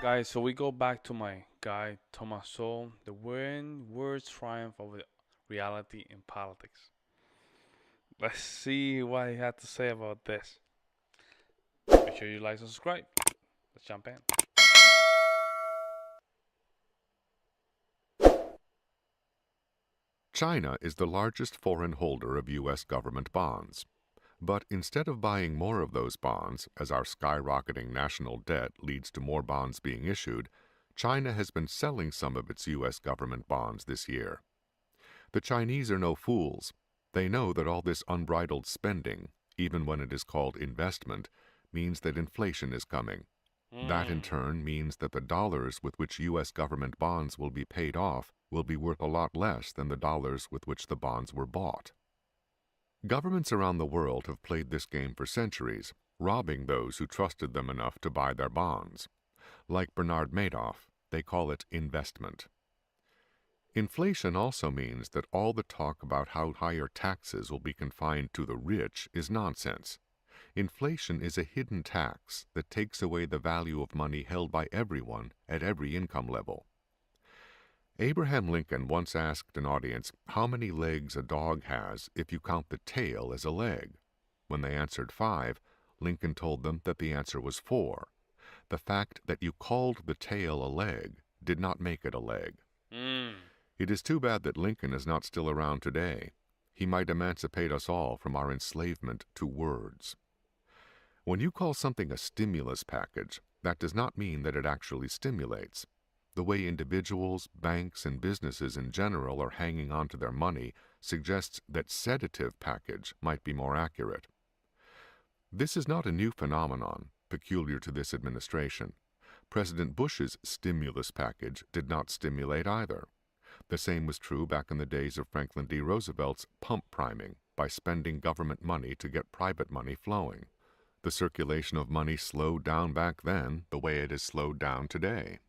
Guys, so we go back to my guy, Thomas Sowell, the when words triumph over reality in politics. Let's see what he had to say about this. Make sure you like and subscribe. Let's jump in. China is the largest foreign holder of U.S. government bonds. But instead of buying more of those bonds, as our skyrocketing national debt leads to more bonds being issued, China has been selling some of its U.S. government bonds this year. The Chinese are no fools. They know that all this unbridled spending, even when it is called investment, means that inflation is coming. That in turn means that the dollars with which U.S. government bonds will be paid off will be worth a lot less than the dollars with which the bonds were bought. Governments around the world have played this game for centuries, robbing those who trusted them enough to buy their bonds. Like Bernard Madoff, they call it investment. Inflation also means that all the talk about how higher taxes will be confined to the rich is nonsense. Inflation is a hidden tax that takes away the value of money held by everyone at every income level. Abraham Lincoln once asked an audience how many legs a dog has if you count the tail as a leg. When they answered 5, Lincoln told them that the answer was 4. The fact that you called the tail a leg did not make it a leg. It is too bad that Lincoln is not still around today. He might emancipate us all from our enslavement to words. When you call something a stimulus package, that does not mean that it actually stimulates. The way individuals, banks, and businesses in general are hanging on to their money suggests that sedative package might be more accurate. This is not a new phenomenon, peculiar to this administration. President Bush's stimulus package did not stimulate either. The same was true back in the days of Franklin D. Roosevelt's pump priming by spending government money to get private money flowing. The circulation of money slowed down back then the way it is slowed down today.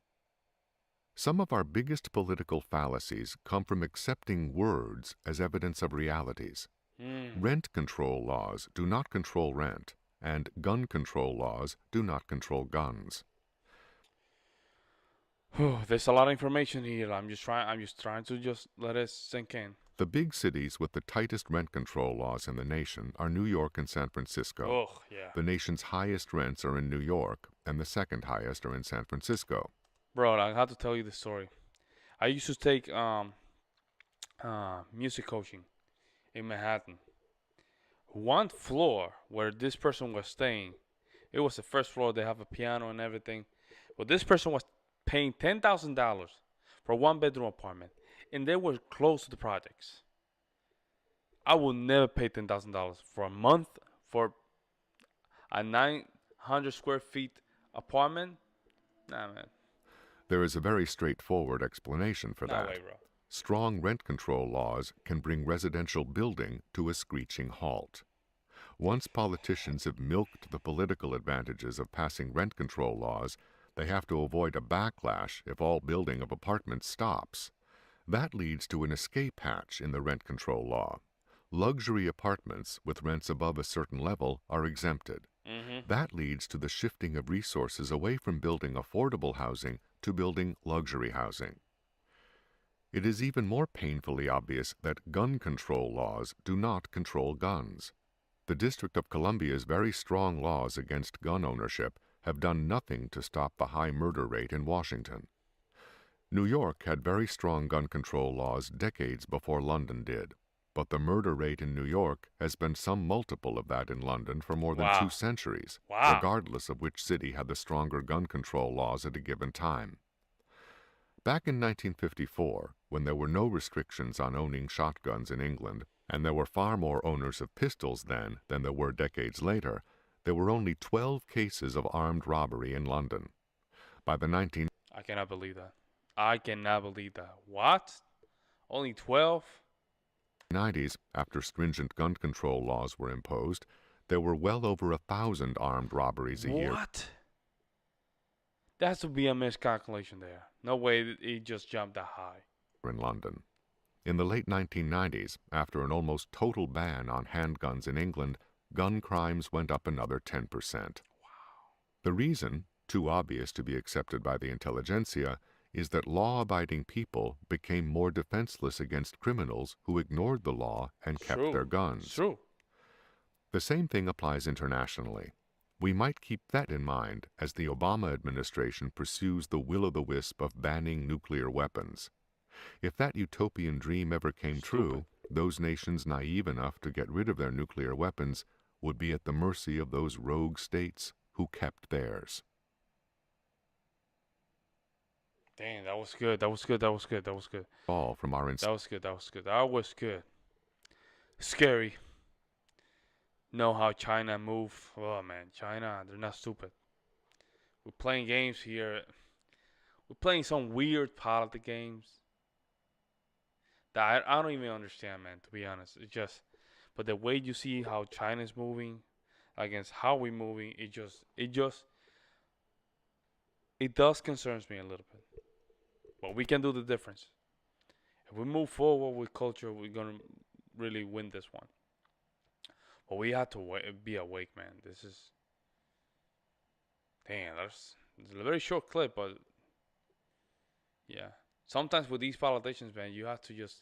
Some of our biggest political fallacies come from accepting words as evidence of realities. Rent control laws do not control rent, and gun control laws do not control guns. There's a lot of information here. I'm just trying to just let it sink in. The big cities with the tightest rent control laws in the nation are New York and San Francisco. Oh, yeah. The nation's highest rents are in New York, and the second highest are in San Francisco. Bro, I have to tell you the story. I used to take music coaching in Manhattan. One floor where this person was staying, it was the first floor. They have a piano and everything. But this person was paying $10,000 for a one-bedroom apartment, and they were close to the projects. I will never pay $10,000 for a month for a 900 square feet apartment. Nah, man. There is a very straightforward explanation for that. No way, bro. Strong rent control laws can bring residential building to a screeching halt. Once politicians have milked the political advantages of passing rent control laws, they have to avoid a backlash if all building of apartments stops. That leads to an escape hatch in the rent control law. Luxury apartments with rents above a certain level are exempted. That leads to the shifting of resources away from building affordable housing to building luxury housing. It is even more painfully obvious that gun control laws do not control guns. The District of Columbia's very strong laws against gun ownership have done nothing to stop the high murder rate in Washington. New York had very strong gun control laws decades before London did, but the murder rate in New York has been some multiple of that in London for more than 2 centuries, regardless of which city had the stronger gun control laws at a given time. Back in 1954, when there were no restrictions on owning shotguns in England, and there were far more owners of pistols then than there were decades later, there were only 12 cases of armed robbery in London. By the I cannot believe that. I cannot believe that. What? Only 12? 1990s, after stringent gun control laws were imposed, there were well over 1,000 armed robberies a year. What? There has to be a miscalculation there. No way it just jumped that high. In London. In the late 1990s, after an almost total ban on handguns in England, gun crimes went up another 10%. Wow. The reason? too obvious to be accepted by the intelligentsia, is that law-abiding people became more defenseless against criminals who ignored the law and It's kept their true. It's guns. true. The same thing applies internationally. We might keep that in mind as the Obama administration pursues the will-o'-the-wisp of banning nuclear weapons. If that utopian dream ever came Stupid. true, those nations naive enough to get rid of their nuclear weapons would be at the mercy of those rogue states who kept theirs. Dang, that was good. That was good. That was good. That was good. All from our That was good. That was good. That was good. Scary. Know how China move. Oh man, China, they're not stupid. We're playing games here. We're playing some weird politic games that I don't even understand, man. To be honest, it's just. But the way you see how China's moving against how we're moving, it does concerns me a little bit. But we can do the difference. If we move forward with culture, we're gonna really win this one. But we have to be awake, man. This is damn. It's a very short clip, but yeah. Sometimes with these politicians, man, you have to just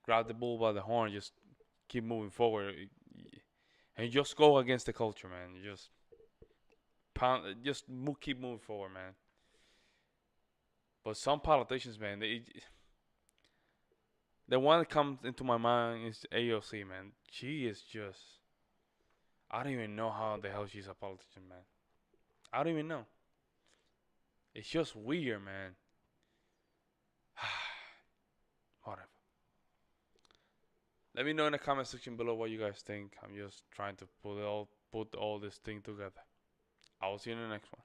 grab the bull by the horn, just keep moving forward, and just go against the culture, man. You just keep moving forward, man. But some politicians, man, the one that comes into my mind is AOC, man. She is just, I don't even know how the hell she's a politician, man. I don't even know. It's just weird, man. Whatever. Let me know in the comment section below what you guys think. I'm just trying to put all this thing together. I will see you in the next one.